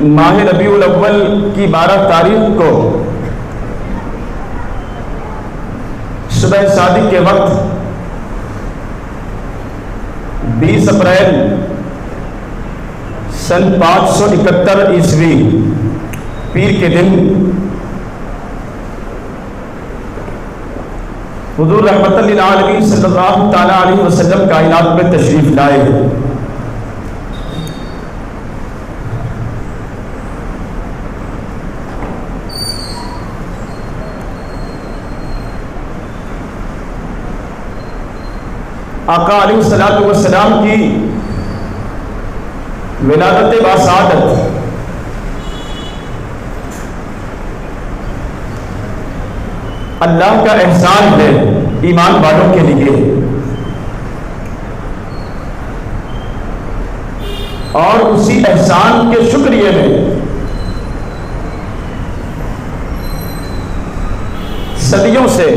ماہ ربیع الاول کی 12 تاریخ کو صبح صادق کے وقت 20 اپریل سن 571 عیسوی پیر کے دن حضور رحمت للعالمین صلی اللہ تعالیٰ علیہ وسلم کائنات میں تشریف لائے۔ آقا علیہ الصلوۃ والسلام کی ولادت باسعادت اللہ کا احسان ہے ایمان والوں کے لیے، اور اسی احسان کے شکریہ میں صدیوں سے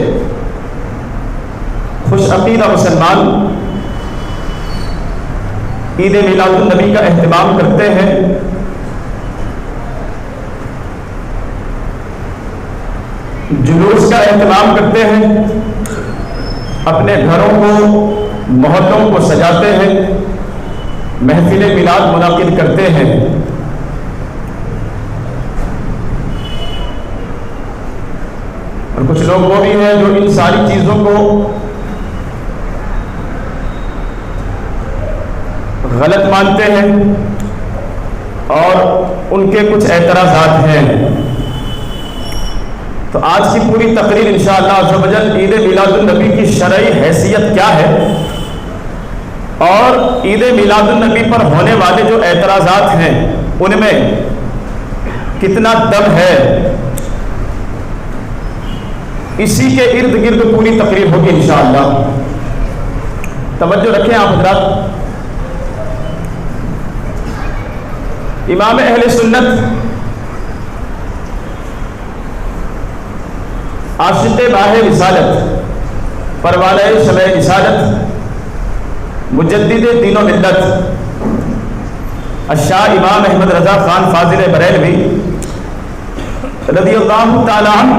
خوش عقیدہ مسلمان عید میلاد النبی کا اہتمام کرتے ہیں۔ جلوس کا اہتمام کرتے ہیں، اپنے گھروں کو محلوں کو سجاتے ہیں، محفل میلاد منعقد کرتے ہیں۔ اور کچھ لوگ وہ بھی ہیں جو ان ساری چیزوں کو غلط مانتے ہیں اور ان کے کچھ اعتراضات ہیں۔ تو آج کی پوری تقریر انشاءاللہ عز و جل عید میلاد النبی کی شرعی حیثیت کیا ہے اور عید میلاد النبی پر ہونے والے جو اعتراضات ہیں ان میں کتنا دم ہے، اسی کے ارد گرد پوری تقریر ہوگی انشاءاللہ۔ توجہ رکھیں آپ حضرات۔ امام اہل سنت عاشق ماہ رسالت پروانہ شمع رسالت مجدد دین و ملت الشاہ امام احمد رضا خان فاضل بریلوی رضی اللہ تعالیٰ عنہ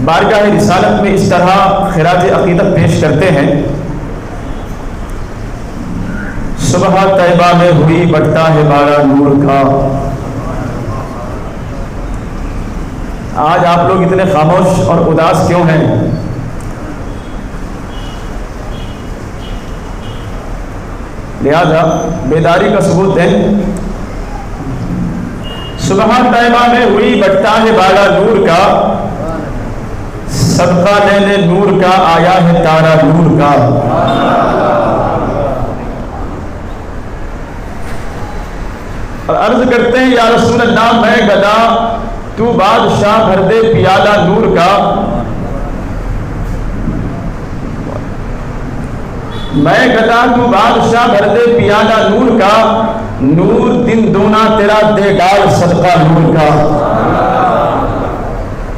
بارگاہ رسالت میں اس طرح خراج عقیدت پیش کرتے ہیں: صبح طیبہ میں ہوئی بٹتا ہے باڑا نور کا۔ آج آپ لوگ اتنے خاموش اور اداس کیوں ہیں؟ لہذا بیداری کا ثبوت دیں۔ صبح طیبہ میں ہوئی بٹتا ہے باڑا نور کا، صدقہ لینے نور کا آیا ہے تارا نور کا۔ اور عرض کرتے ہیں یا رسول اللہ میں گدا تو بادشاہ بھر دے پیالہ نور کا، میں گدا تو بادشاہ بھر دے پیالہ نور کا، نور دن دونا تیرا دے ڈال صدقہ نور کا۔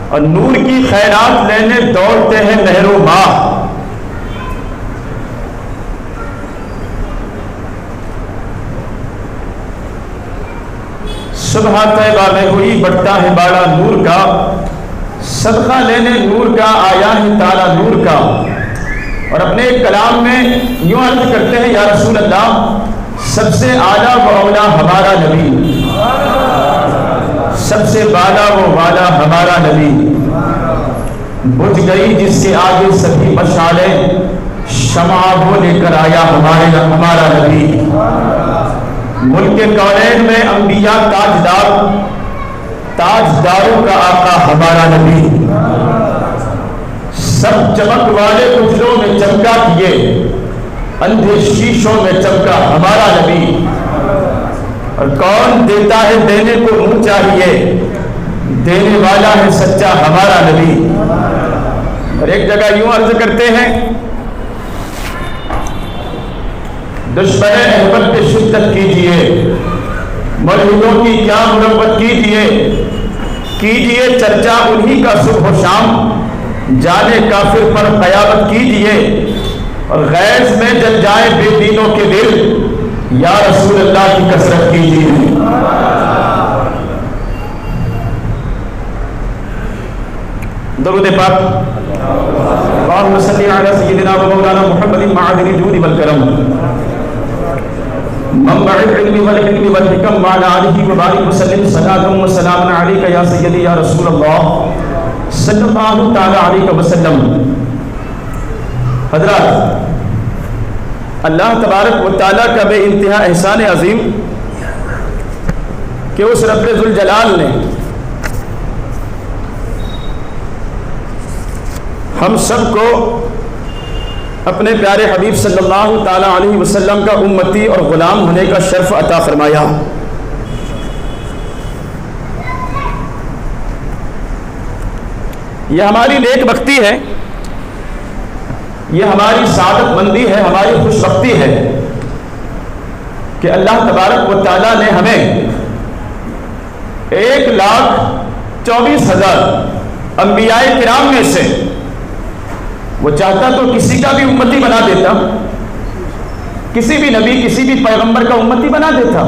اور نور کی خیرات لینے دوڑتے ہیں نہر و ماہ، صبح طیبہ میں ہوئی بٹتا ہے باڑا نور کا، صدقہ لینے نور کا آیا ہے تارا نور کا۔ اور اپنے کلام میں یوں عرض کرتے ہیں یا رسول اللہ سب سے اعلیٰ و اولیٰ ہمارا نبی، سب سے بالا و والا ہمارا نبی، بجھ گئی جس کے آگے سبھی مشعلیں، شمع وہ لے کر آیا ہمارا نبی۔ ملک کونین میں انبیاء تاجدار، تاجداروں کا آقا ہمارا نبی، سب چمک والے اجلوں میں چمکا کیے، اندھے شیشوں میں چمکا ہمارا نبی۔ اور کون دیتا ہے دینے کو منہ چاہیے، دینے والا ہے سچا ہمارا نبی۔ اور ایک جگہ یوں عرض کرتے ہیں دشمن احمد پہ شدت کیجئے، ملحدوں کی کیا مربت کیجئے چرچا انہی کا صبح و شام، جانے کافر پر قیامت کیجئے، اور غیظ میں جل جائے بے دینوں کے دل، یا رسول اللہ کی کثرت کیجئے۔ درود پاک اللهم صل على سيدنا ومولانا محمد معدن الجود والكرم منبع العلم والحكم والحكم وعلى آله وبارك وسلم صلاة وسلاما عليك يا سيدي يا رسول الله صلی اللہ تعالی علیہ وسلم. حضرات، اللہ تبارک و تعالیٰ کا بے انتہا احسان عظیم کہ اس رب ذوالجلال نے ہم سب کو اپنے پیارے حبیب صلی اللہ تعالی علیہ وسلم کا امتی اور غلام ہونے کا شرف عطا فرمایا. یہ ہماری نیک بختی ہے، یہ ہماری سعادت مندی ہے، ہماری خوش بختی ہے کہ اللہ تبارک و تعالیٰ نے ہمیں 1,24,000 انبیاء کرام میں سے، وہ چاہتا تو کسی کا بھی امتی بنا دیتا، کسی بھی نبی کسی بھی پیغمبر کا امتی بنا دیتا،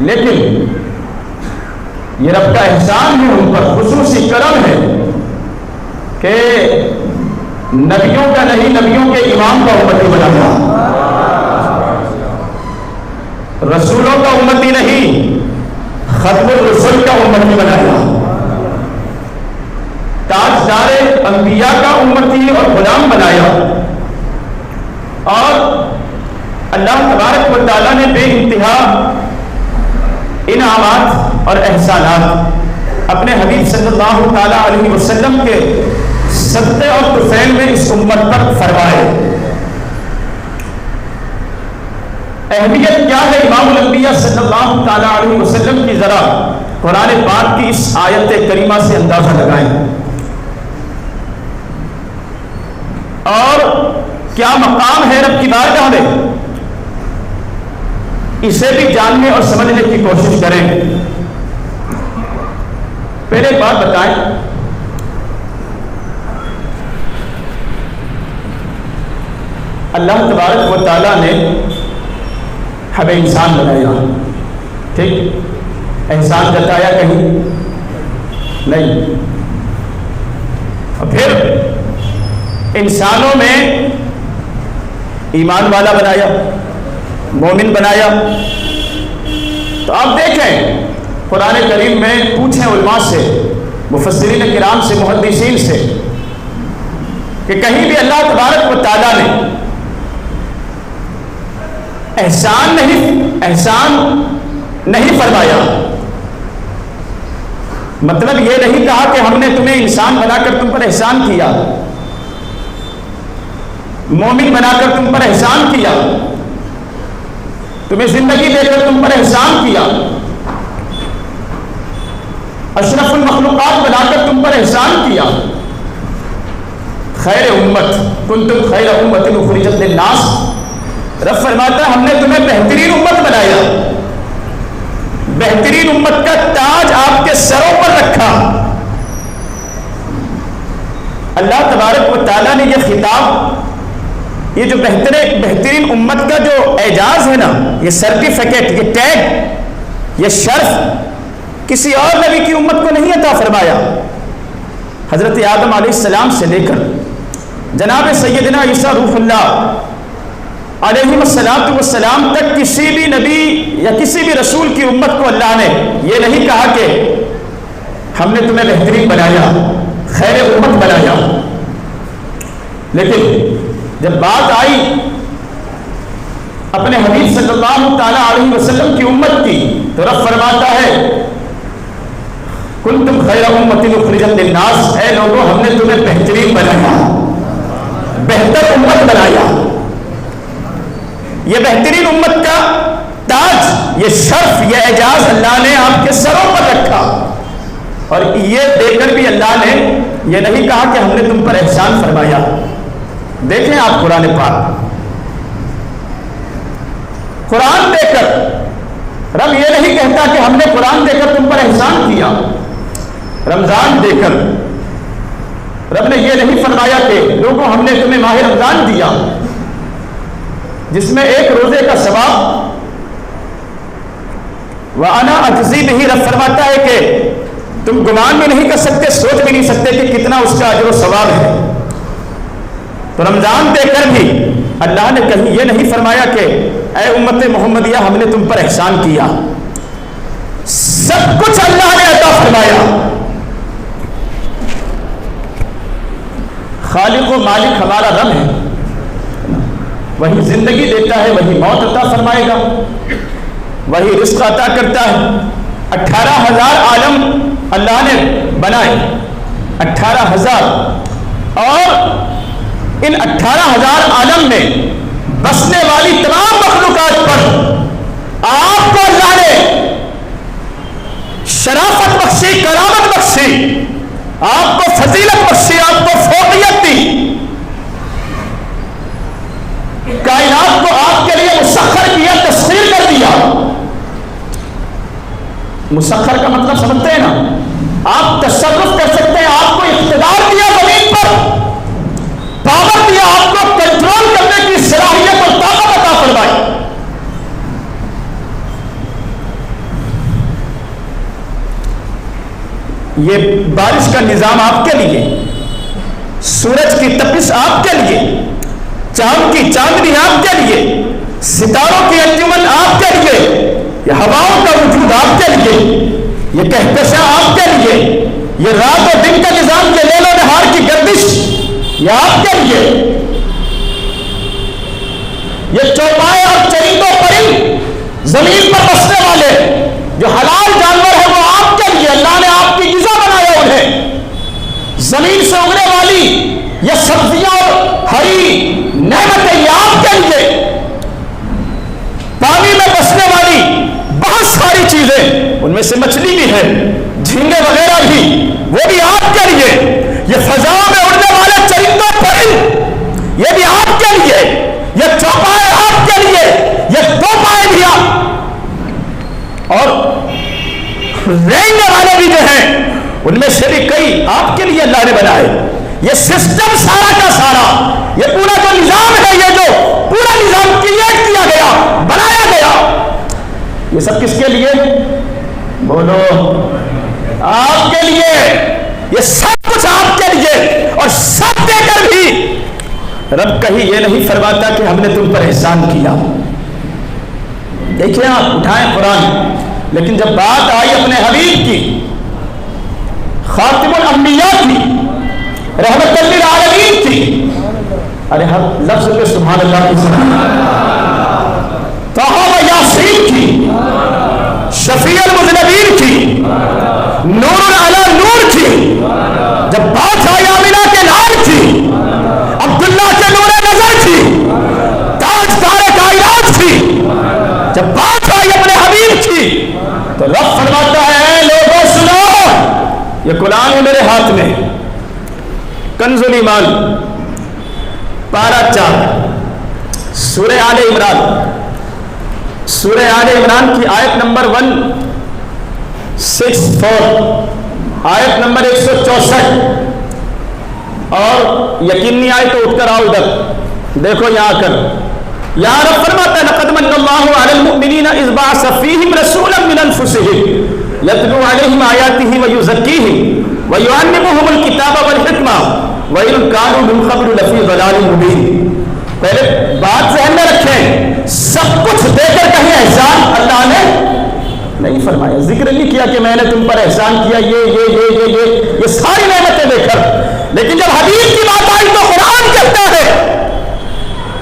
لیکن یہ رب کا احسان ہے، ان پر خصوصی کرم ہے کہ نبیوں کا نہیں، نبیوں کے امام کا امتی بنایا، رسولوں کا امتی نہیں، ختم الرسل کا امتی بنایا، تاجدار انبیاء کا امتی اور غلام بنایا. اور اللہ تبارک و تعالیٰ نے بے انتہا انعامات اور احسانات اپنے حبیب صلی اللہ تعالی علیہ وسلم کے صدقے اور طفیل میں اس امت پر فرمائے. اہمیت کیا ہے امام الانبیاء صلی اللہ تعالی علیہ وسلم کی، ذرا قرآن پاک کی اس آیت کریمہ سے اندازہ لگائیں، اور کیا مقام ہے رب کی بارگاہ میں، اسے بھی جاننے اور سمجھنے کی کوشش کریں. پہلے ایک بات بتائیں، اللہ تبارک و تعالیٰ نے ہمیں انسان بنایا، ٹھیک، احسان جتایا کہیں نہیں، اور پھر انسانوں میں ایمان والا بنایا، مومن بنایا. تو آپ دیکھیں قرآن کریم میں، پوچھیں علماء سے، مفسرین کرام سے، محدثین سے، کہ کہیں بھی اللہ تبارک و تعالیٰ نے احسان نہیں فرمایا. مطلب یہ نہیں کہا کہ ہم نے تمہیں انسان بنا کر تم پر احسان کیا، مومن بنا کر تم پر احسان کیا، تمہیں زندگی دے کر تم پر احسان کیا، اشرف المخلوقات بنا کر تم پر احسان کیا. خیر امت کنتم خیر امت اخرجت للناس، رب فرماتا ہے ہم نے تمہیں بہترین امت بنایا، بہترین امت کا تاج آپ کے سروں پر رکھا. اللہ تبارک و تعالیٰ نے یہ خطاب، یہ جو بہترین امت کا جو اعزاز ہے نا، یہ سرٹیفکیٹ، یہ ٹیگ، یہ شرف کسی اور نبی کی امت کو نہیں عطا فرمایا. حضرت آدم علیہ السلام سے لے کر جناب سیدنا عیسیٰ روح اللہ علیہ السلام تک کسی بھی نبی یا کسی بھی رسول کی امت کو اللہ نے یہ نہیں کہا کہ ہم نے تمہیں بہترین بنایا، خیر امت بنایا. لیکن جب بات آئی اپنے حبیب صلی اللہ تعالی علیہ وسلم کی امت کی، تو رب فرماتا ہے کنتم خیر امت اخرجت للناس، اے لوگوں ہم نے تمہیں بہترین بنایا، بہتر امت بنایا. یہ بہترین امت کا تاج، یہ شرف، یہ اعزاز اللہ نے آپ کے سروں پر رکھا. اور یہ دے کر بھی اللہ نے یہ نہیں کہا کہ ہم نے تم پر احسان فرمایا. دیکھیں آپ قرآن پاک، قرآن دے کر رب یہ نہیں کہتا کہ ہم نے قرآن دے کر تم پر احسان کیا، رمضان دے کر رب نے یہ نہیں فرمایا کہ لوگوں ہم نے تمہیں ماہ رمضان دیا جس میں ایک روزے کا ثواب وَأَنَا أَجْزِي بِهِ، رب فرماتا ہے کہ تم گمان بھی نہیں کر سکتے، سوچ بھی نہیں سکتے کہ کتنا اس کا اجر و ثواب ہے۔ تو رمضان دے کر بھی اللہ نے کہیں یہ نہیں فرمایا کہ اے امت محمدیہ ہم نے تم پر احسان کیا، سب کچھ اللہ نے عطا فرمایا۔ خالق و مالک ہمارا رب ہے، وہی زندگی دیتا ہے، وہی موت عطا فرمائے گا، وہی رزق عطا کرتا ہے۔ 18,000 عالم اللہ نے بنائے، 18,000، اور ان 18,000 عالم میں بسنے والی تمام مخلوقات پر آپ کو اللہ نے شرافت بخشی، کرامت بخشی، آپ کو فضیلت بخشی، آپ کو فوقیت دی، کائنات کو آپ کے لیے مسخر کیا، تسخیر کر دیا۔ مسخر کا مطلب سمجھتے ہیں نا، آپ تصرف کر سکتے ہیں، آپ کو اقتدار دیا زمین پر، پاور دیا، آپ کو کنٹرول کرنے کی صلاحیت اور طاقت عطا فرمائی۔ یہ بارش کا نظام آپ کے لیے، سورج کی تپش آپ کے لیے، چاند کی چاندنی آپ کے لیے، ستاروں کی انجمن آپ کے لیے، یہ ہواؤں کا وجود آپ کے لیے، یہ کہکشاں آپ کے لیے، یہ رات اور دن کا نظام، یہ لیل و نہار کی گردش یہ آپ کے لیے، یہ چوپائے اور چرند و پرند زمین پر بسنے والے جو حلال جانور ہیں وہ آپ کے لیے، اللہ نے آپ کی غذا بنایا انہیں۔ زمین سے اگنے والی یہ سبزیاں اور ہری نعمتیں یہ آپ کے لیے، پانی میں بسنے والی بہت ساری چیزیں، ان میں سے مچھلی بھی ہے، جھینگے وغیرہ بھی، وہ بھی آپ کے لیے، یہ فضاؤں میں اڑنے والے چرند و پرند یہ بھی آپ کے لیے، یہ چوپائے آپ کے لیے، یہ دو پائے بھی آپ، اور رینگنے والے بھی جو ہیں ان میں سے بھی کئی آپ کے لیے اللہ نے بنائے۔ یہ سسٹم سارا کا سارا، یہ پورا جو نظام ہے، یہ جو پورا نظام کریٹ کیا گیا، بنایا گیا، یہ سب کس کے لیے؟ بولو، آپ کے لیے، یہ سب کچھ آپ کے لیے، اور سب دے کر بھی رب کہیں یہ نہیں فرماتا کہ ہم نے تم پر احسان کیا۔ دیکھیں آپ اٹھائیں قرآن، لیکن جب بات آئی اپنے حبیب کی، خاتم الانبیاء کی، رحمت للعالمین کی، ارے ہر لفظ پہ سبحان اللہ کی طہ و یاسین کی، شفیع المذنبین کی، نور علی نور کی، جب بات آئی آمنہ کے لال کی، عبداللہ کے نور نظر کی، تاج دار کائنات کی، جب بات آئی اپنے حبیب کی، تو رب فرماتا ہے اے لوگوں سنو، یہ قرآن ہے میرے ہاتھ میں، کنز الایمان پارہ 4، سورہ آل عمران، سورہ آل عمران کی آیت نمبر 164، آیت نمبر 164، اور یقینی آئے تو اٹھ کر آؤ ادھر دیکھو یہاں کر، یا رب فرماتا ہے لقد من اللہ علی المؤمنین اذ بعث فیہم رسولا من انفسہم یتلو علیہم آیاتہ ویزکیہم ویعلمہم الکتاب والحکمہ وَإِن كَانُوا مِن قَبْلُ لَفِي ضَلَالٍ مُبِينٍ۔ پہلے بات ذہن میں رکھیں، سب کچھ دے کر کہیں احسان اللہ نے نہیں فرمایا، ذکر نہیں کیا کہ میں نے تم پر احسان کیا یہ ساری نعمتیں دے کر، لیکن جب حدیث کی بات آئی تو قرآن کہتا ہے،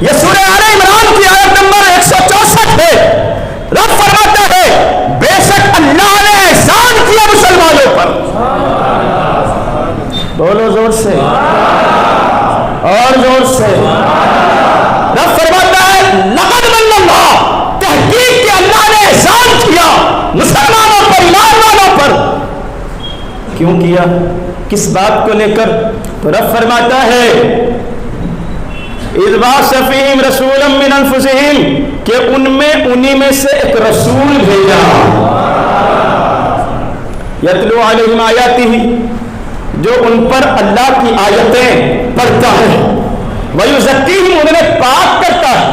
یہ سورہ آل عمران کی آیت نمبر 164 ہے، رب فرماتا ہے بے شک اللہ نے احسان کیا مسلمانوں پر، بولو زور سے اور زور سے، رب فرماتا ہے لقد من اللہ، تحقیق کہ اللہ نے احسان کیا مسلمانوں پر، ایمان والوں پر۔ کیوں کیا؟ کس بات کو لے کر؟ تو رب فرماتا ہے اذ بعث فیہم رسولا من انفسہم، کہ ان میں انہی میں سے ایک رسول بھیجا، یتلو علیہم آیاتہ، جو ان پر اللہ کی آیتیں پڑھتا ہے، وَيُزَكِّيهِمْ، انہیں پاک کرتا ہے،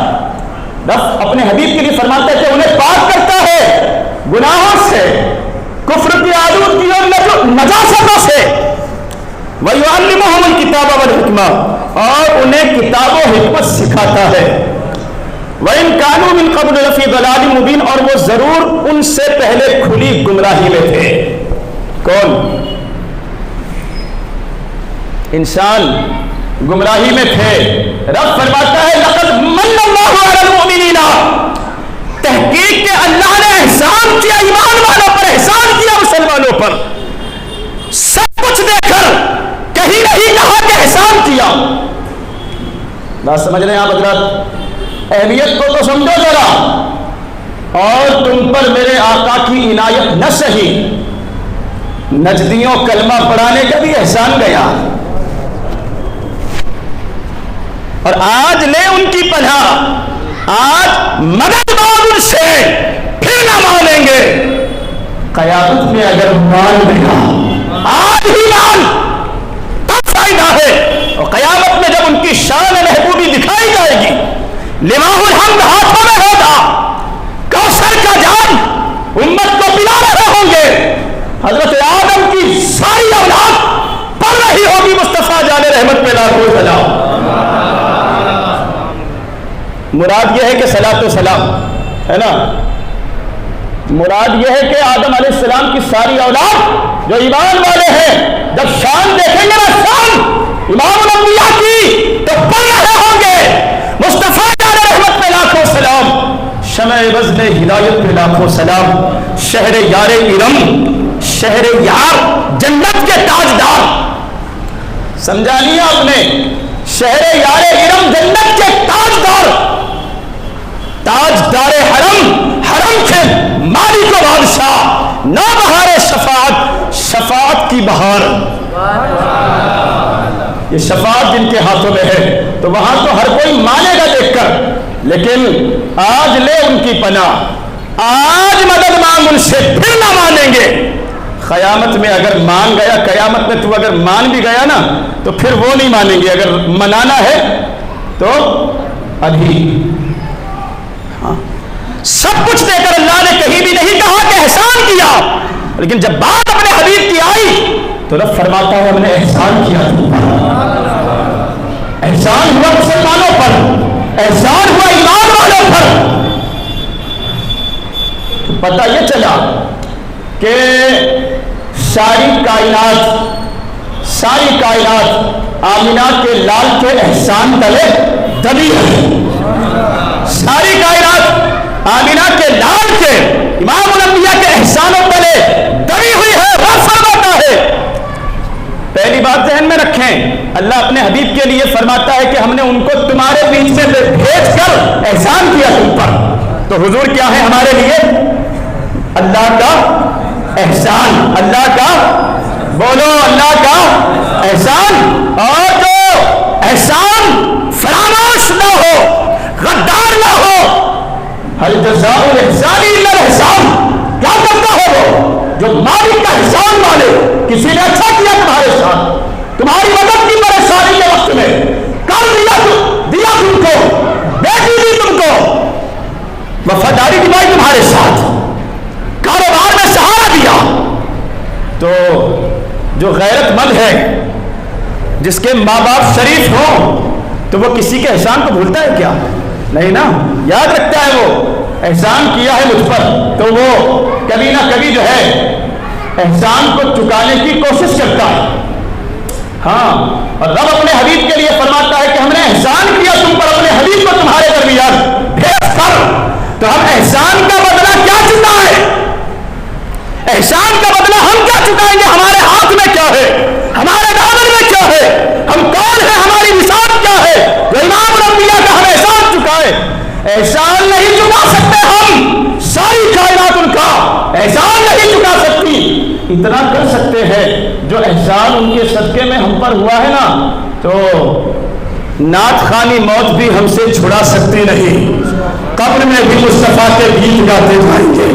رب اپنے حبیب کے لیے فرماتا ہے کہ انہیں پاک کرتا ہے گناہوں سے، کفر کی آلودگی اور نجاستوں سے، وَيُعَلِّمُهُمُ الْكِتَابَ وَالْحِکْمَةَ، اور انہیں کتاب و حکمت سکھاتا ہے، وَإِنْ كَانُوا مِنْ قَبْلُ لَفِي ضَلَالٍ مُبِينٍ، اور وہ ضرور ان سے پہلے کھلی گمراہی میں تھے۔ کون؟ انسان گمراہی میں تھے۔ رب فرماتا ہے لَقَدْ مَنَّ اللَّهُ عَلَى الْمُؤْمِنِينَ، تحقیق کہ اللہ نے احسان کیا ایمان والوں پر، احسان کیا مسلمانوں پر، سب کچھ دے کر کہیں نہیں کہا کہ احسان کیا۔ بات سمجھ رہے ہیں آپ حضرات؟ اہمیت کو تو سمجھو ذرا، اور تم پر میرے آقا کی عنایت نہ سہی، نجدیوں کلمہ پڑھانے کا بھی احسان گیا، اور آج لے ان کی پناہ، آج مدد مانگ ان سے، پھر نہ مانیں گے، قیامت میں اگر مان گیا، آج ہی مان تب فائدہ ہے، اور قیامت میں جب ان کی شان محبوبی دکھائی جائے گی، لواء الحمد ہاتھوں میں ہوگا، کوثر کا جام امت کو پلا رہے ہوں گے، حضرت آدم کی ساری اولاد پڑھ رہی ہوگی مصطفیٰ جان رحمت پہ لاکھوں سلام۔ مراد یہ ہے کہ صلاۃ و سلام ہے نا، مراد یہ ہے کہ آدم علیہ السلام کی ساری اولاد جو ایمان والے ہیں، جب شان دیکھیں گے نا، شان امام الانبیاء کی، تو پڑھ رہے ہوں گے مصطفیٰ جان رحمت پہ لاکھوں سلام، شمع بزم ہدایت پہ لاکھوں سلام، شہر یار ارم، شہر یار جنت کے تاجدار، سمجھا نہیں آپ نے؟ شہر یار ارم جنت کے تاجدار، تاجدار حرم، حرم کے مالک و بادشاہ، نوبہار شفاعت، شفاعت کی بہار، یہ شفاعت جن کے ہاتھوں میں ہے، تو وہاں تو ہر کوئی مانے گا دیکھ کر، لیکن آج لے ان کی پناہ، آج مدد مانگ ان سے، پھر نہ مانیں گے، قیامت میں اگر مان گیا، قیامت میں تو اگر مان بھی گیا نا تو پھر وہ نہیں مانیں گے، اگر منانا ہے تو ابھی۔ سب کچھ دے کر اللہ نے کہیں بھی نہیں کہا کہ احسان کیا، لیکن جب بات اپنے حبیب کی آئی تو رب فرماتا ہے ہم نے احسان کیا، احسان ہوا مسلمانوں پر، احسان ہوا ایمان والوں پر۔ تو پتہ یہ چلا کہ ساری کائنات آمینہ کے لال کے احسان تلے دبی ہے، ساری کائنات آمینہ کے لال کے امام الانبیاء کے احسانوں تلے دبی ہوئی ہے۔ رب فرماتا ہے، پہلی بات ذہن میں رکھیں، اللہ اپنے حبیب کے لیے فرماتا ہے کہ ہم نے ان کو تمہارے بیچ میں بھیج کر احسان کیا تم پر، تو حضور کیا ہے ہمارے لیے؟ اللہ کا احسان، اللہ کا، بولو اللہ کا احسان، اور جو احسان فراموش نہ ہو، غدار نہ ہو، هل جزاء الاحسان الا الاحسان، کیا کرتا ہے وہ جو مالک کا احسان مانے، کسی نے اچھا کیا تمہارے ساتھ، تمہاری مدد کی پریشانی کے وقت میں، کر دیا تم کو، بیٹی دی تم کو، وفاداری نبھائی تمہارے ساتھ، کاروبار میں سہارا دیا، تو جو غیرت مند ہے، جس کے ماں باپ شریف ہوں، تو وہ کسی کے احسان کو بھولتا ہے کیا؟ نہیں نا، یاد رکھتا ہے وہ احسان کیا ہے مجھ پر، تو وہ کبھی نہ کبھی جو ہے احسان کو چکانے کی کوشش کرتا ہے۔ ہاں، اور رب اپنے حبیب کے لیے فرماتا ہے کہ ہم نے احسان کیا تم پر، اپنے حبیب کو تمہارے درمیان بھیج کر، تو ہم احسان کا بدلہ کیا چکائیں؟ احسان کا بدلہ ہم کیا چکائیں گے؟ ہمارے ہاتھ میں کیا ہے؟ ہمارے دامن میں کیا ہے؟ ہم کون ہیں؟ ہماری نشان کیا ہے جو امام الانبیاء کا ہم احسان چکائے؟ احسان نہیں چکا سکتے ہم، ساری کائنات ان کا احسان نہیں چکا سکتی، اتنا کر سکتے ہیں جو احسان ان کے صدقے میں ہم پر ہوا ہے نا، تو نعت خوانی موت بھی ہم سے چھڑا سکتی نہیں، قبر میں بھی مصطفیٰ کے گیت گاتے جائیں گے۔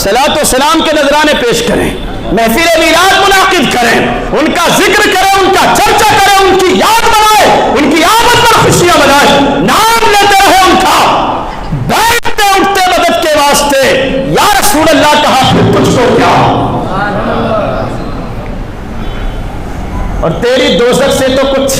صلاۃ و سلام کے نذرانے پیش کریں، محفل میلاد منعقد کریں، ان کا ذکر کریں، ان کا چرچا کریں، ان کی یاد منائیں، ان کی آمد پر خوشیاں منائیں، نام لیتے رہے ان کا، بیٹھتے اٹھتے مدد کے واسطے یا رسول اللہ کہا، پھر تجھ کو کیا؟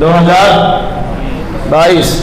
2022।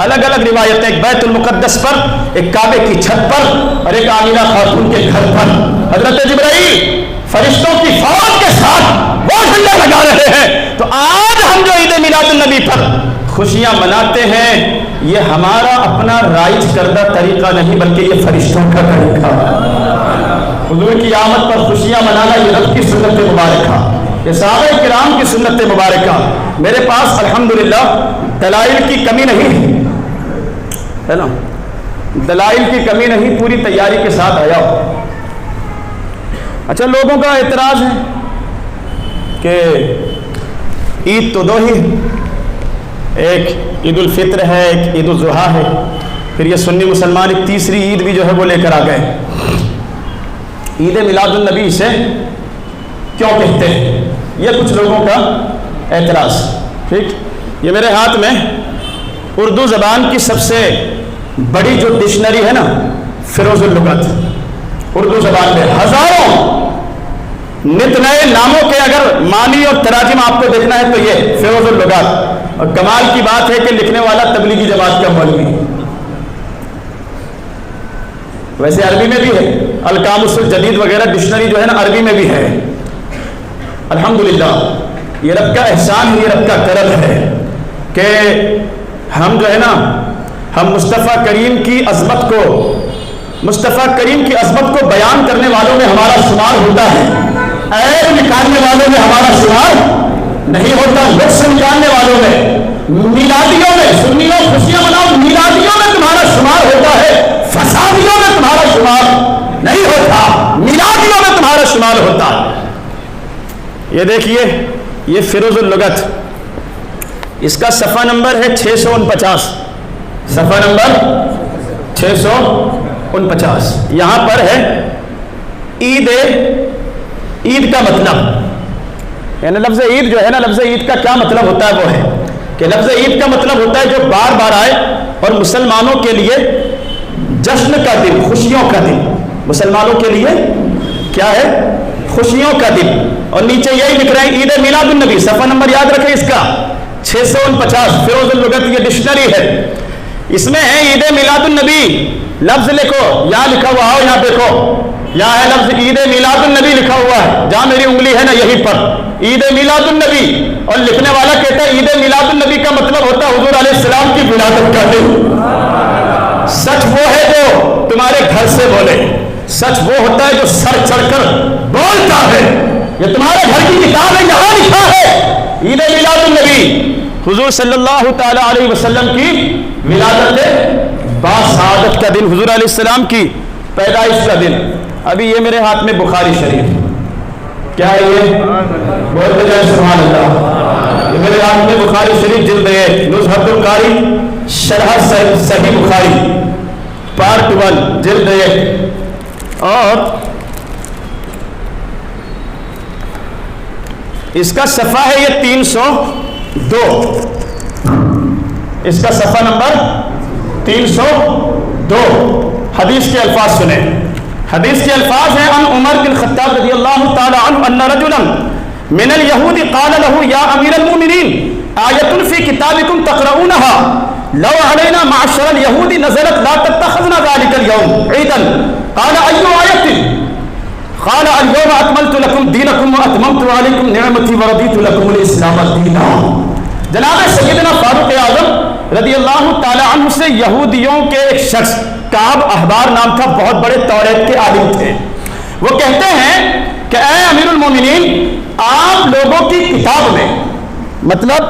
الگ الگ روایتیں، ایک بیت المقدس پر، ایک کعبے کی چھت پر، اور ایک آمینہ خاتون کے گھر پر حضرت جبرائیل فرشتوں کی فوج کے ساتھ وہ جھنڈا لگا رہے ہیں۔ تو آج ہم جو عید میلاد النبی پر خوشیاں مناتے ہیں، یہ ہمارا اپنا رائج کردہ طریقہ نہیں بلکہ یہ فرشتوں کا طریقہ ہے۔ حضور کی آمد پر خوشیاں منانا یہ رب کی سنت مبارکہ، یہ صحابہ کرام کی سنت مبارکہ۔ میرے پاس الحمدللہ دلائل کی کمی نہیں ہے نا، دلائل کی کمی نہیں، پوری تیاری کے ساتھ آیا ہو۔ اچھا، لوگوں کا اعتراض ہے کہ عید تو دو ہی، ایک عید الفطر ہے، ایک عید الاضحیٰ ہے، پھر یہ سنی مسلمان ایک تیسری عید بھی جو ہے وہ لے کر آ گئے، عید میلاد النبی سے کیوں کہتے ہیں؟ یہ کچھ لوگوں کا اعتراض۔ ٹھیک، یہ میرے ہاتھ میں اردو زبان کی سب سے بڑی جو ڈکشنری ہے نا، فیروز اللغت، اردو زبان میں ہزاروں نت نئے ناموں کے اگر معنی اور تراجم آپ کو دیکھنا ہے تو یہ فیروز اللغت، اور کمال کی بات ہے کہ لکھنے والا تبلیغی جماعت کا مولوی، ویسے عربی میں بھی ہے، القاموس الجدید وغیرہ ڈکشنری جو ہے نا عربی میں بھی ہے۔ الحمدللہ یہ رب کا احسان ہے، یہ رب کا کرم ہے کہ ہم جو ہے نا، ہم مصطفیٰ کریم کی عظمت کو، مصطفیٰ کریم کی عظمت کو بیان کرنے والوں میں ہمارا شمار ہوتا ہے، عیب نکالنے والوں میں ہمارا شمار نہیں ہوتا، لطف نکالنے والوں میں، میلادیوں میں، سنیوں خوشیاں مناؤ، میلادیوں میں تمہارا شمار ہوتا ہے، فسادیوں میں تمہارا شمار نہیں ہوتا، میلادیوں میں تمہارا شمار ہوتا ہے۔ یہ دیکھیے، یہ فیروز اللغت، اس کا صفحہ نمبر ہے 649، صفحہ نمبر 649، یہاں پر ہے عید کا مطلب، یعنی لفظ عید جو ہے نا، لفظ عید کا کیا مطلب ہوتا ہے؟ وہ ہے کہ لفظ عید کا مطلب ہوتا ہے جو بار بار آئے اور مسلمانوں کے لیے جشن کا دن، خوشیوں کا دن، مسلمانوں کے لیے کیا ہے؟ خوشیوں کا دن۔ اور نیچے یہی لکھ رہے ہیں عید میلاد النبی، صفحہ نمبر یاد رکھیں اس کا 649، فیروز اللغت یہ ڈکشنری ہے، اس میں ہے عید میلاد النبی، لفظ لکھو، یہاں لکھا ہوا، آؤ یہاں دیکھو، یہاں ہے لفظ عید میلاد النبی لکھا ہوا ہے، جہاں میری انگلی ہے نا یہیں پر عید میلاد النبی، اور لکھنے والا کہتا ہے عید میلاد النبی کا مطلب ہوتا ہے حضور علیہ السلام کی ولادت کا دن۔ سچ وہ ہے جو تمہارے گھر سے بولے، سچ وہ ہوتا ہے جو سر چڑھ کر بولتا ہے، یہ تمہارے گھر کی کتاب ہے، یہاں لکھا ہے عید میلاد النبی، حضور صلی اللہ تعالی علیہ وسلم کی ولادت باسعادت کا دن، حضور علیہ السلام کی پیدائش کا دن۔ ابھی یہ میرے ہاتھ میں بخاری شریف، کیا ہے یہ؟ بولتے جائیں سبحان اللہ۔ یہ میرے ہاتھ میں بخاری شریف جلد 1، نزہۃ القاری شرح صحیح بخاری پارٹ 1 جلد 1، اور اس کا صفحہ ہے یہ 302، اس کا صفحہ نمبر 302۔ حدیث کے الفاظ سنیں، حدیث کے الفاظ ہیں ان عمر بن خطاب رضی اللہ تعالی عنہ ان رجلا من اليهود قال له يا امير المؤمنين آیۃ فی کتابکم تقرؤونها لو علینا معشر اليهود نزلت لا تتخذنا ذلك اليوم عیدا قال ای آیۃ قال اليوم اکملت لکم دینکم واتممت علیکم نعمتی ورضیت لکم الاسلام دینا۔ جناب سیدنا فاروق اعظم رضی اللہ تعالی عنہ سے یہودیوں کے ایک شخص کعب احبار نام تھا، بہت بڑے توریت کے عالم تھے، وہ کہتے ہیں کہ اے امیر المومنین، آپ لوگوں کی کتاب میں، مطلب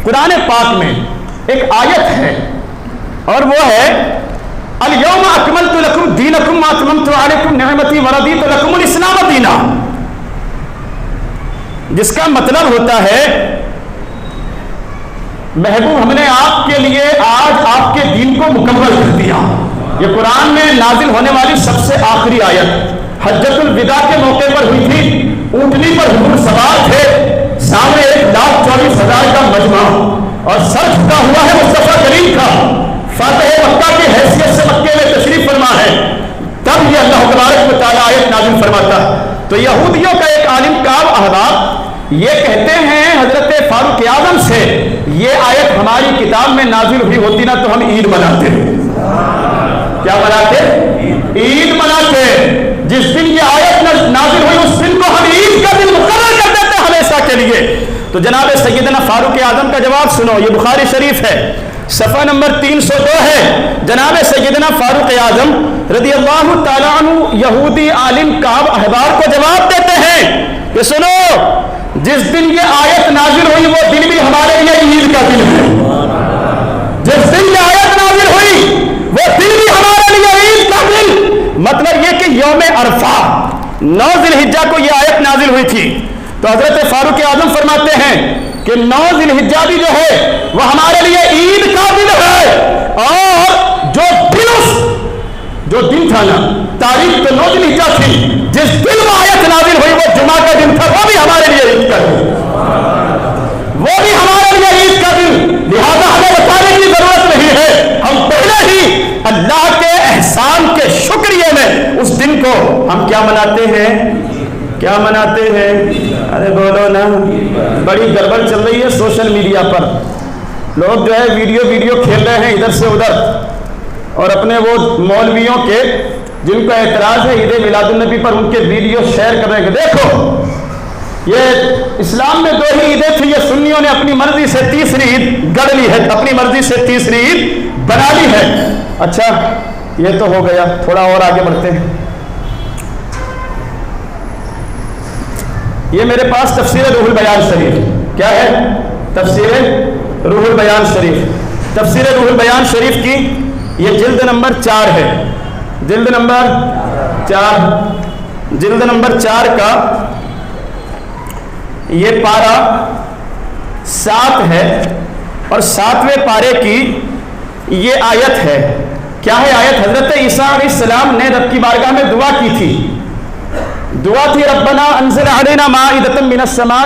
قرآن پاک میں ایک آیت ہے، اور وہ ہے الیوم اکملت لکم دینکم واتممت علیکم نعمتی ورضیت لکم الاسلام دینا، جس کا مطلب ہوتا ہے محبوب ہم نے آپ کے لیے آج آپ کے دین کو مکمل کر دیا۔ یہ قرآن میں نازل ہونے والی سب سے آخری آیت حجۃ الوداع کے موقع پر ہوئی تھی، اونٹنی پر حضور سوار تھے، سامنے 1,24,000 کا مجمع، اور سر جھکا ہوا ہے مصطفیٰ کریم کا، فاتح مکہ کی حیثیت سے مکے میں تشریف فرما ہے، تب یہ اللہ تبارک و تعالیٰ آیت نازل فرماتا ہے۔ تو یہودیوں کا ایک عالم کعب احبار یہ کہتے ہیں حضرت فاروق اعظم سے یہ آیت ہماری کتاب میں نازل ہوئی ہوتی نا تو ہم عید مناتے. کیا مناتے؟ عید مناتے. جس دن یہ آیت نازل ہوئی اس دن کو ہم عید کا دن مقرر کر دیتے ہمیشہ کے لیے. تو جناب سیدنا فاروق اعظم کا جواب سنو. یہ بخاری شریف ہے, صفحہ نمبر 302 ہے. جناب سیدنا فاروق اعظم رضی اللہ تعالیٰ عنہ یہودی عالم کعب احبار کو جواب دیتے ہیں کہ سنو, جس دن یہ آیت نازل ہوئی وہ دن بھی ہمارے لیے عید کا دن ہے. جس دن یہ آیت نازل ہوئی وہ دن بھی ہمارے لیے عید کا دن. مطلب یہ کہ یوم عرفہ 9 ذی الحجہ کو یہ آیت نازل ہوئی تھی. تو حضرت فاروق اعظم فرماتے ہیں کہ 9 ذی الحجہ بھی جو ہے وہ ہمارے لیے عید کا دن ہے. اور جو دن تھا نا, تاریخ تو 9 ذی الحجہ تھی, جس دن وہ آیت نازل ہوئی وہ جمعہ کا دن تھا, وہ بھی ہمارے لیے عید کا دن, وہ بھی ہمارے لیے عید کا دن. لہذا ہمیں بتانے کی ضرورت نہیں ہے, ہم پہلے ہی اللہ کے احسان کے شکریہ میں اس دن کو ہم کیا مناتے ہیں, کیا مناتے ہیں؟ ارے بولو نا. بڑی گڑبڑ چل رہی ہے سوشل میڈیا پر. لوگ جو ہے ویڈیو کھیل رہے ہیں ادھر سے ادھر, اور اپنے وہ مولویوں کے جن کا اعتراض ہے عید میلاد النبی پر ان کے ویڈیو شیئر کر رہے ہیں کہ دیکھو یہ اسلام میں 2 ہی عیدیں تھیں, یہ سنیوں نے اپنی مرضی سے تیسری عید گڑھ لی ہے, اپنی مرضی سے تیسری عید بنا لی ہے. اچھا یہ تو ہو گیا, تھوڑا اور آگے بڑھتے ہیں. یہ میرے پاس تفسیر روح البیان شریف, کیا ہے؟ تفسیر روح البیان شریف. تفسیر روح البیان شریف کی یہ جلد نمبر 4 ہے, جلد نمبر 4, جلد نمبر 4 کا یہ پارہ 7 ہے, اور 7ویں پارے کی یہ آیت ہے. کیا ہے آیت؟ حضرت عیسیٰ علیہ السلام نے رب کی بارگاہ میں دعا کی تھی. دعا تھی ربنا انزل علینا مائدۃ من السماء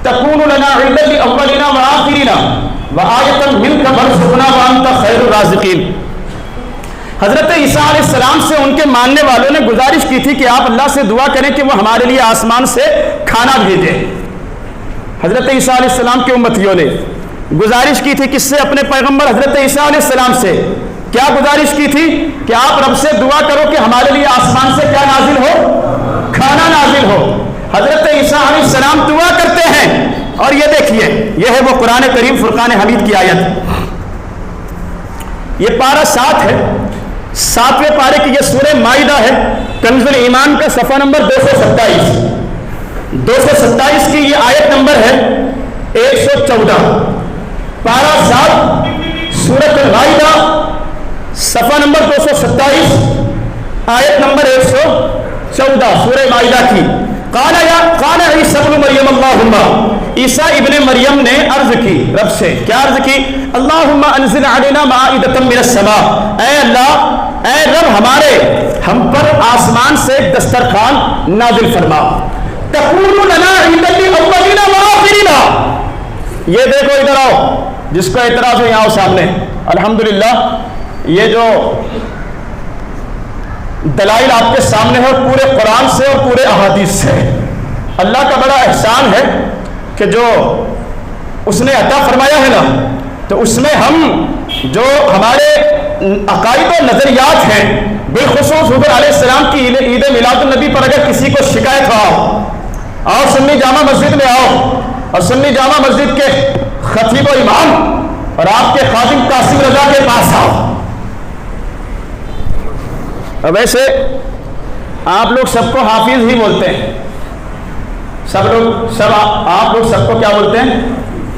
تکون لنا عیدا لاولنا وآخرنا وآیۃ منک وارزقنا وانت خیر الرازقین. حضرت عیسیٰ علیہ السلام سے ان کے ماننے والوں نے گزارش کی تھی کہ آپ اللہ سے دعا کریں کہ وہ ہمارے لیے آسمان سے کھانا بھیجے. حضرت عیسیٰ علیہ السلام کے امتیوں نے گزارش کی تھی کس سے؟ اپنے پیغمبر حضرت عیسیٰ علیہ السلام سے. کیا گزارش کی تھی؟ کہ آپ رب سے دعا کرو کہ ہمارے لیے آسمان سے کیا نازل ہو؟ کھانا نازل ہو. حضرت عیسیٰ علیہ السلام دعا کرتے ہیں, اور یہ دیکھیے یہ ہے وہ قرآن کریم فرقان حمید کی آیت. یہ پارہ 7 ہے, 7ویں پارے کی یہ سورہ مائدہ ہے, کنز الایمان کا صفحہ نمبر 227. 227 کی یہ آیت نمبر ہے 114. پارہ 7 سورۃ المائدہ صفحہ نمبر 227 آیت نمبر 114 سورہ مائدہ کی. قال عیسیٰ ابن مریم اللہم, عیسیٰ ابن مریم نے عرض کی رب سے. کیا عرض کی؟ اللہم انزل علینا مائدۃ من السماء, اے اللہ اے رب ہم پر آسمان سے دسترخوان نازل فرما. تکون لنا عیدا لاولنا وآخرنا. یہ دیکھو ادھر آؤ, جس کو اعتراض ہو یہاں سامنے. الحمدللہ یہ جو دلائل آپ کے سامنے ہے پورے قرآن سے اور پورے احادیث سے. اللہ کا بڑا احسان ہے کہ جو اس نے عطا فرمایا ہے نا, تو اس میں ہم جو ہمارے عقائد و نظریات ہیں, بالخصوص حضور علیہ السلام کی عید میلاد النبی پر اگر کسی کو شکایت ہو, آؤ سنی جامع مسجد میں آؤ, اور سنی جامع مسجد کے خطیب و امام اور آپ کے خادم قاسم رضا کے پاس آؤ. اب ویسے آپ لوگ سب کو حافظ ہی بولتے ہیں, آپ لوگ سب کو کیا بولتے ہیں؟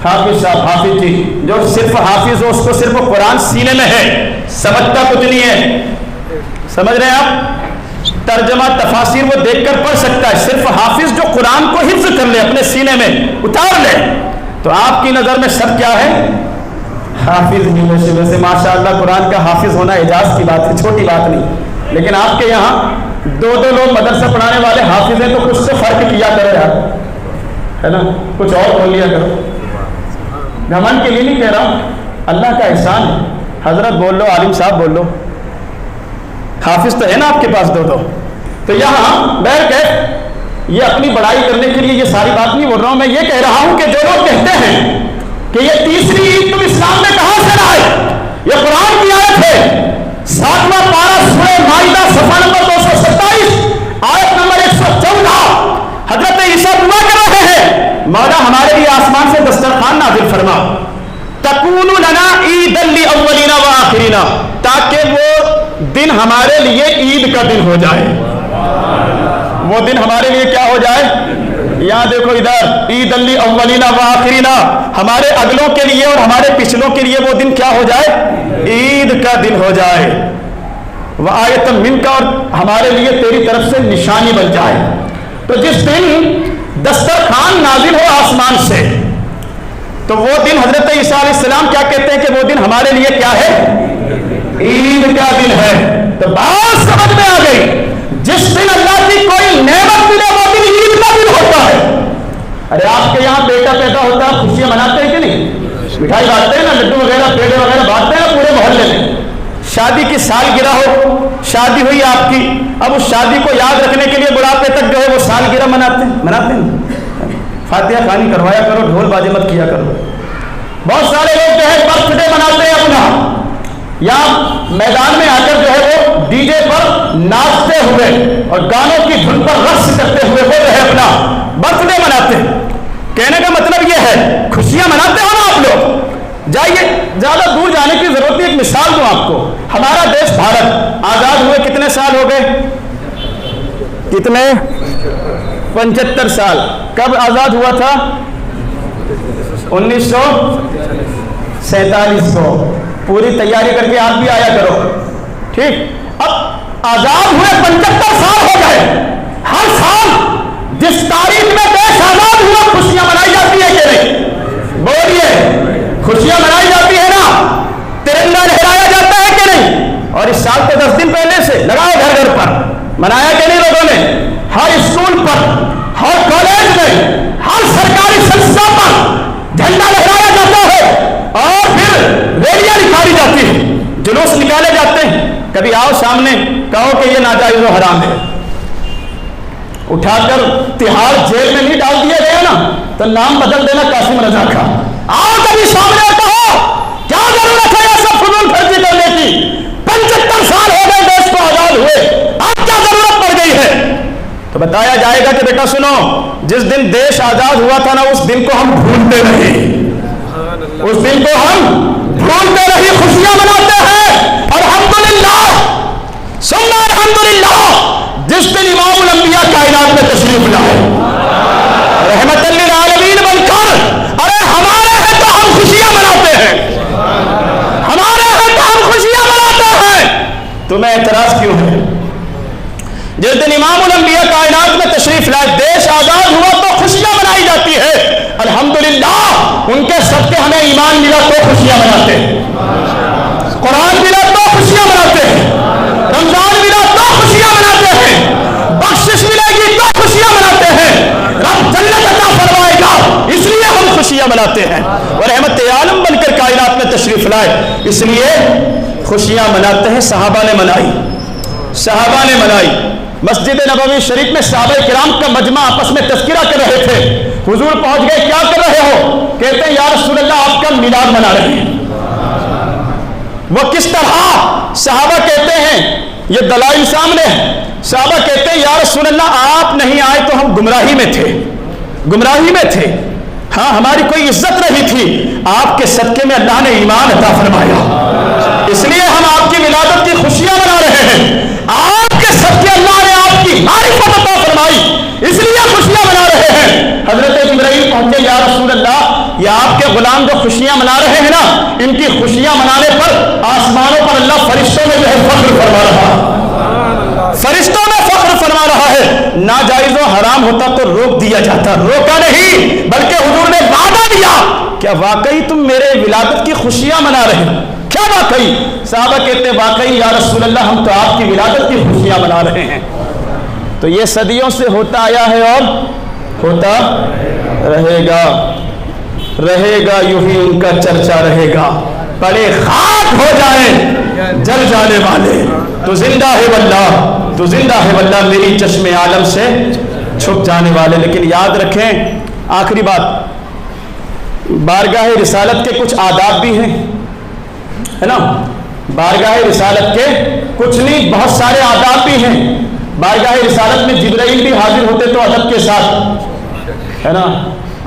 حافظ صاحب, حافظ جی. جو صرف حافظ ہو اس کو صرف قرآن سینے میں ہے, سمجھتا کچھ نہیں ہے. سمجھ رہے ہیں آپ؟ ترجمہ تفاسیر وہ دیکھ کر پڑھ سکتا ہے, صرف حافظ جو قرآن کو حفظ کر لے, اپنے سینے میں اتار لے, تو آپ کی نظر میں سب کیا ہے؟ حافظ نہیں. ویسے ماشاء اللہ قرآن کا حافظ ہونا اعجاز کی بات ہے, چھوٹی بات نہیں. لیکن آپ کے یہاں 2 لوگ مدرسہ پڑھانے والے حافظ ہیں, تو کچھ تو فرق کیا کرو یار, ہے نا, کچھ اور بول لیا کرو. گھمنڈ کے لیے نہیں کہہ رہا ہوں, اللہ کا احسان ہے. حضرت بول لو, عالم صاحب بول لو, حافظ تو ہے نا آپ کے پاس 2. تو یہاں بیٹھ کے یہ اپنی بڑائی کرنے کے لیے یہ ساری بات نہیں بول رہا ہوں، میں یہ کہہ رہا ہوں کہ جو لوگ کہتے ہیں کہ یہ تیسری عید تم اسلام میں کہاں سے لائے، یہ قرآن کی آیت ہے، 7واں پارہ سورہ مائدہ صفحہ نمبر 227 آیت نمبر 114، حضرت عیسیٰ دعا کر رہے ہیں، مولا ہمارے لیے آسمان سے دسترخوان نازل فرما، تکون لنا عید الاولین والآخرین، تاکہ وہ دن ہمارے لیے عید کا دن ہو جائے، وہ دن ہمارے لیے کیا ہو جائے، یہاں دیکھو ادھر، عید الاولین والآخرین، ہمارے اگلوں کے لیے اور ہمارے پچھلوں کے لیے وہ دن کیا ہو جائے، عید کا دن ہو جائے، وآیۃ منک، اور ہمارے لیے تیری طرف سے نشانی بن جائے۔ تو جس دن دسترخوان نازل ہو آسمان سے، تو وہ دن حضرت عیسیٰ علیہ السلام کیا کہتے ہیں کہ وہ دن ہمارے لیے کیا ہے، عید کا دن ہے۔ تو بات سمجھ میں آ گئی، جس دن اللہ کی کوئی نعمت ملے وہ دن عید کا دن ہوتا ہے۔ ارے آپ کے یہاں بیٹا پیدا ہوتا ہے، خوشیاں مناتے ہیں کہ نہیں، مٹھائی بانٹتے ہیں نا، لڈو وغیرہ پیڑے وغیرہ بانٹتے ہیں پورے محلے میں۔ شادی کی سالگرہ ہو، شادی ہوئی آپ کی، اب اس شادی کو یاد رکھنے کے لیے بڑھاپے تک جو ہے وہ سالگرہ مناتے ہیں، فاتحہ خوانی کروایا کرو، ڈھول بازی مت کیا کرو۔ بہت سارے لوگ جو ہے برتھ ڈے مناتے ہیں اپنا، یا میدان میں آ کر جو ہے وہ ڈی جے پر ناچتے ہوئے اور گانوں کی دھن پر رقص کرتے ہوئے وہ جو ہے اپنا برتھ ڈے مناتے ہیں۔ کہنے کا مطلب یہ ہے خوشیاں مناتے ہو نا آپ لوگ، جائیے، زیادہ دور جانے کی ضرورت نہیں، ایک مثال دوں آپ کو۔ ہمارا دیش بھارت آزاد ہوئے کتنے سال ہو گئے، کتنے، 75 سال۔ کب آزاد ہوا تھا، 1947 کو۔ پوری تیاری کر کے آپ بھی آیا کرو، ٹھیک۔ اب آزاد ہوئے 75 سال ہو گئے، ہر سال جس تاریخ میں دیش آزاد ہوا خوشیاں منائی جاتی ہے کہ نہیں، بولیے، خوشیاں منائی جاتی ہے نا، ترنگا لہرایا جاتا ہے کہ نہیں، اور اس سال تو 10 دن پہلے سے لگاؤ گھر گھر پر، منایا کہ نہیں لوگوں نے، ہر اسکول پر، ہر کالج میں، ہر سرکاری سنستھا پر جھنڈا لہرایا جاتا ہے، اور پھر ریلیاں نکالی جاتی ہیں، جلوس نکالے جاتے ہیں۔ کبھی آؤ سامنے کہو کہ یہ ناجائز و حرام ہے، اٹھا کر تہاڑ جیل میں نہیں ڈال دیا گیا نا، تو نام بدل دینا قاسم رضا کا۔ آؤ کبھی سامنے کہو کیا ضرورت ہے یہ سب فضول خرچی کرنے کی، 75 سال ہو گئے دیش کو آزاد ہوئے، اب کیا ضرورت پڑ گئی ہے؟ تو بتایا جائے گا کہ بیٹا سنو، جس دن دیش آزاد ہوا تھا نا، اس دن کو ہم بھولتے نہیں، اس دن کو ہم بھولتے نہیں، خوشیاں مناتے ہیں۔ الحمدللہ ثم الحمدللہ، جس دن امام الانبیاء کائنات میں تشریف لائے رحمت للعالمین بن کر، ارے ہمارے ہیں تو ہم خوشیاں مناتے ہیں، ہمارے ہیں تو ہم خوشیاں مناتے ہیں، تمہیں اعتراض کیوں ہے؟ جس دن امام الانبیاء کائنات میں تشریف لائے، دیش آزاد ہوا تو خوشیاں منائی جاتی ہے۔ الحمدللہ ان کے صدقے ہمیں ایمان ملا تو خوشیاں مناتے ہیں، قرآن ملا تو خوشیاں مناتے ہیں، رمضان ملا تو خوشیاں مناتے ہیں، بخشش ملے گی تو خوشیاں مناتے ہیں، رب جنت عطا فرمائے گا اس لیے ہم خوشیاں مناتے ہیں، اور رحمت عالم بن کر کائنات میں تشریف لائے اس لیے خوشیاں مناتے ہیں۔ صحابہ نے منائی، صحابہ نے منائی۔ مسجد نبوی شریف میں صحابہ کرام کا مجمع آپس میں تذکرہ کر رہے تھے، حضور پہنچ گئے، کیا کر رہے ہو؟ کہتے ہیں یا رسول اللہ آپ کا میلاد منا رہے ہیں۔ وہ کس طرح؟ صحابہ کہتے ہیں، یہ دلائل سامنے ہیں، صحابہ کہتے ہیں یا رسول اللہ آپ نہیں آئے تو ہم گمراہی میں تھے، گمراہی میں تھے، ہاں ہماری کوئی عزت نہیں تھی، آپ کے صدقے میں اللہ نے ایمان عطا فرمایا، اس لیے ہم آپ کی ولادت کی خوشیاں منا رہے ہیں، آپ کے صدقے اللہ نے آپ کی معرفت عطا فرمائی اس لیے خوشیاں منا رہے ہیں۔ حضرت جبرائیل پہنچے، یا رسول اللہ یہ آپ کے غلام جو خوشیاں منا رہے ہیں نا، ان کی خوشیاں منانے پر آسمانوں پر اللہ فرشتوں میں جو ہے فخر فرما رہا ہے، فرشتوں میں فخر فرما رہا ہے۔ ناجائز و حرام ہوتا تو روک دیا جاتا، روکا نہیں، بلکہ حضور نے وعدہ دیا، کیا واقعی تم میرے ولادت کی خوشیاں منا رہے ہیں؟ کیا واقعی؟ صحابہ کہتے ہیں واقعی یا رسول اللہ ہم تو آپ کی ولادت کی خوشیاں منا رہے ہیں۔ تو یہ صدیوں سے ہوتا آیا ہے اور ہوتا رہے گا، رہے گا یوں ہی ان کا چرچا رہے گا، پڑے خاک ہو جائیں جل جانے والے، تو زندہ ہے واللہ، تو زندہ ہے واللہ میری چشم عالم سے چھپ جانے والے. لیکن یاد رکھیں آخری بات, بارگاہ رسالت کے کچھ آداب بھی ہیں, ہے نا. بارگاہ رسالت کے کچھ نہیں بہت سارے آداب بھی ہیں. بارگاہ رسالت میں جبرائیل بھی حاضر ہوتے تو ادب کے ساتھ, ہے نا,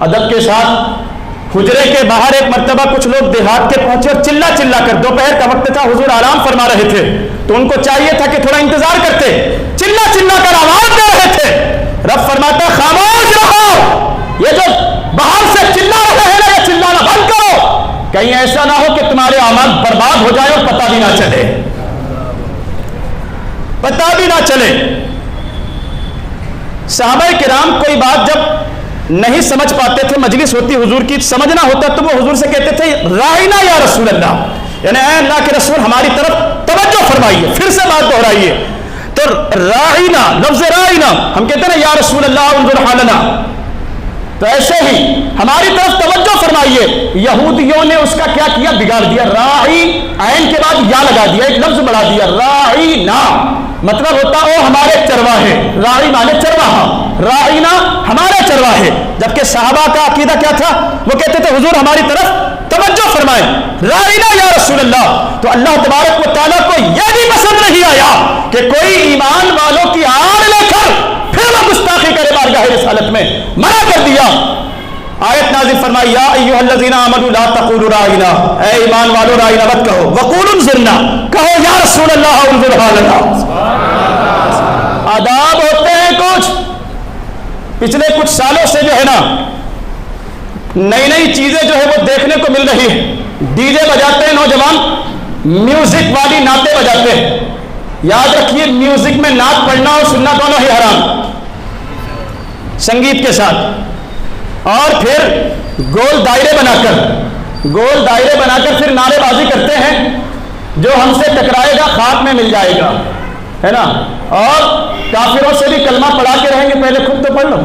ادب کے ساتھ. حجرے کے باہر ایک مرتبہ کچھ لوگ دیہات کے پہنچے اور چلا چلا کر, دوپہر کا وقت تھا, حضور آرام فرما رہے تھے, تو ان کو چاہیے تھا کہ تھوڑا انتظار کرتے, چلا چلا کر آواز دے رہے تھے. رب فرماتا خاموش رہو, یہ جو باہر سے چلا رہے ہیں نا یہ چلانا بند کرو, کہیں ایسا نہ ہو کہ تمہارے اعمال برباد ہو جائے اور پتہ بھی نہ چلے, پتہ بھی نہ چلے. صحابہ کرام کوئی بات جب نہیں سمجھ پاتے تھے, مجلس ہوتی حضور کی, سمجھنا ہوتا تو وہ حضور سے کہتے تھے رائنا یا رسول اللہ, یعنی اے اللہ کے رسول ہماری طرف توجہ فرمائیے, پھر سے بات دہرائیے. تو رائنا, لفظ رائنا ہم کہتے ہیں نا یا رسول اللہ انظر حالنا, تو ایسے ہی ہماری طرف توجہ فرمائیے. یہودیوں نے اس کا کیا کیا, بگاڑ دیا. راعی عین کے بعد یا لگا دیا, ایک لفظ بڑھا دیا, رائنا مطلب ہوتا او ہمارے چرواہے, راعی مانے چرواہا, رائنا ہمارے چرواہے. جبکہ صحابہ کا عقیدہ کیا تھا, وہ کہتے تھے حضور ہماری طرف توجہ فرمائیں, رائنا یا رسول اللہ. تو اللہ تبارک و تعالیٰ کو یہ بھی پسند نہیں آیا کہ کوئی ایمان والوں کی آڑ لے کر پھر وہ گستاخی کرے بارگاہ رسالت میں, منع کر دیا. آیت نازل فرمائی یا ایھا الذین آمنوا لا تقولوا رائنا, اے ایمان والو رائنا مت کہو, وقولوا انظرنا, کہو یا رسول اللہ انظر حالنا. آداب ہوتے ہیں کچھ, پچھلے کچھ سالوں سے جو ہے نا نئی نئی چیزیں جو ہے وہ دیکھنے کو مل رہی ہے. ڈی جے بجاتے ہیں نوجوان, میوزک والی نعتیں بجاتے ہیں. یاد رکھیے میوزک میں نعت پڑھنا اور سننا دونوں ہی حرام, سنگیت کے ساتھ. اور پھر گول دائرے بنا کر پھر نعرے بازی کرتے ہیں, جو ہم سے ٹکرائے گا خاک میں مل جائے گا, ہے نا. اور کافروں سے بھی کلمہ پڑھا کے رہیں گے, پہلے خود تو پڑھ لو.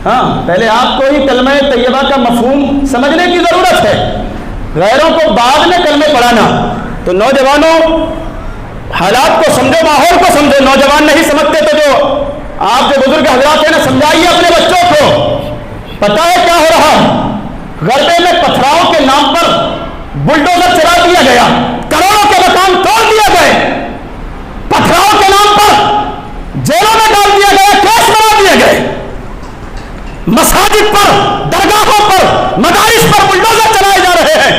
ہاں, پہلے آپ کو ہی کلمہ طیبہ کا مفہوم سمجھنے کی ضرورت ہے, غیروں کو بعد میں کلمے پڑھانا. تو نوجوانوں حالات کو سمجھو, ماحول کو سمجھو. نوجوان نہیں سمجھتے تو جو آپ جو بزرگ حضرات ہیں نا, سمجھائیے اپنے بچوں کو. پتہ ہے کیا ہو رہا, غربے میں پتھراؤں کے نام پر بلڈوزر چلا دیا گیا, کروڑوں کے مکان توڑ دیے گئے, پتھراؤں کے نام پر جیلوں میں ڈال دیا گیا, کیس بنا دیے گئے. مساجد پر, درگاہوں پر, مدارس پر بلڈوزر چلائے جا رہے ہیں.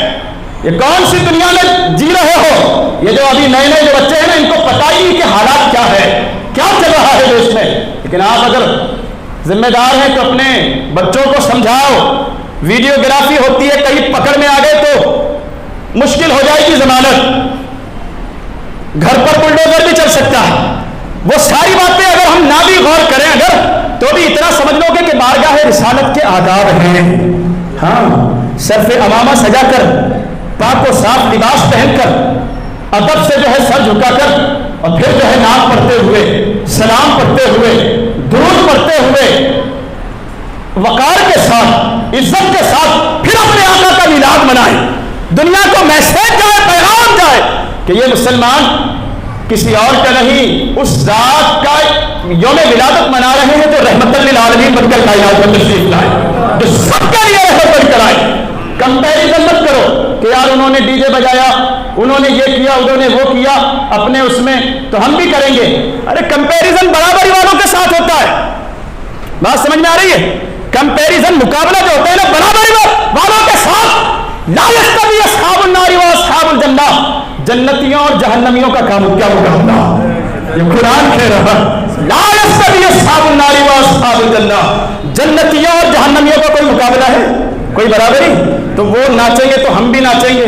یہ کون سی دنیا میں جی رہے ہو؟ یہ جو ابھی نئے نئے جو بچے ہیں نا, ان کو پتہ ہی نہیں کہ حالات کیا ہے, کیا چل رہا ہے دیش میں. لیکن آپ اگر ذمہ دار ہیں تو اپنے بچوں کو سمجھاؤ. ویڈیوگرافی ہوتی ہے, کہیں پکڑ میں آ گئے تو مشکل ہو جائے گی ضمانت. گھر پر بلڈوزر بھی چل سکتا ہے. وہ ساری باتیں اگر ہم نہ بھی غور کریں اگر, تو بھی اتنا سمجھ لو گے کہ بارگاہ رسالت کے آداب ہیں. ہاں, صرف امامہ سجا کر, پاک و صاف لباس پہن کر, ادب سے جو ہے سر جھکا کر, اور پھر جو ہے نعت پڑھتے ہوئے, سلام پڑھتے ہوئے, درود پڑھتے ہوئے, وقار کے ساتھ, عزت کے ساتھ پھر اپنے آقا کا میلاد منائیں. دنیا کو میسج جائے, پیغام جائے کہ یہ مسلمان کسی اور کا نہیں, اس ذات کا یوم ولادت منا رہے ہیں جو رحمت للعالمین بن کر کائنات میں تشریف لائے, جو سب کے لیے رحمت بن کر آئے. کمپیریزن مت کرو کہ یار انہوں نے ڈی جے بجایا, انہوں نے یہ کیا, انہوں نے وہ کیا, اپنے اس میں تو ہم بھی کریں گے. ارے کمپیریزن برابری والوں کے ساتھ ہوتا ہے. بات سمجھ میں آ رہی ہے؟ کمپیریزن مقابلہ جو ہوتا ہے نا برابری والوں کے ساتھ. لا یستوی اصحاب النار و اصحاب الجنہ, جنتیوں اور جہنمیوں کا کام کیا مقابلہ, یہ قرآن کہہ رہا. لا یستوی اصحاب النار و اصحاب الجنہ, جنتیوں اور جہنمیوں کا کوئی مقابلہ ہے, کوئی برابری؟ تو وہ ناچیں گے تو ہم بھی ناچیں گے,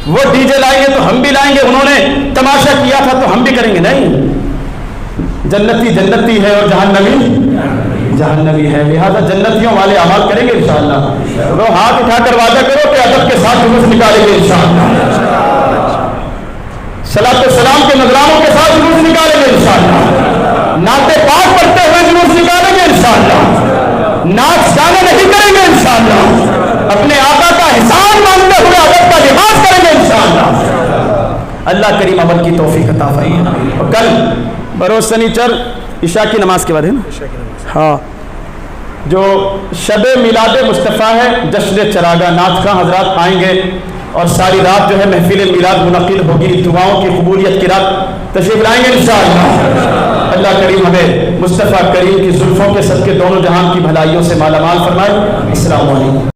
وہ ڈی جے لائیں گے تو ہم بھی لائیں گے, انہوں نے تماشا کیا تھا تو ہم بھی کریں گے. نہیں, جنتی جنتی ہے اور جہنمی جہنمی ہے, لہذا جنتیوں والے اعمال کریں گے انشاءاللہ. وہ ہاتھ اٹھا کر وعدہ کرو کہ ادب کے ساتھ جلوس نکالیں گے انشاءاللہ, صلاۃ و سلام کے نذرانوں کے ساتھ جلوس نکالیں گے انشاءاللہ, نعت پاک پڑھتے ہوئے جلوس نکالیں گے انشاءاللہ, ناچ گانے نہیں کریں گے انشاءاللہ, اپنے آقا کا احسان مانتے ہوئے ادب کا لباس کریں گے انشاءاللہ. اللہ کریم عمل کی توفیق عطا فرمائے. اور کل بروز سنیچر عشاء کی نماز کے بعد ہے نا؟ ہاں، جو شب میلاد مصطفیٰ ہے، جشن چراغاں نعت خواں حضرات آئیں گے اور ساری رات جو ہے محفل میلاد منعقد ہوگی، دعاؤں کی قبولیت کی رات، تشریف لائیں گے انشاءاللہ۔ اللہ کریم ہمیں مصطفیٰ کریم کی زلفوں کے صدقے دونوں جہان کی بھلائیوں سے مالا مال فرمائے۔ السلام علیکم۔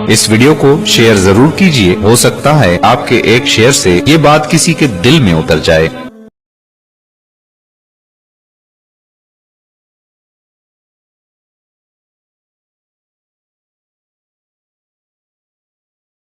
اس ویڈیو کو شیئر ضرور کیجئے، ہو سکتا ہے آپ کے ایک شیئر سے یہ بات کسی کے دل میں اتر جائے۔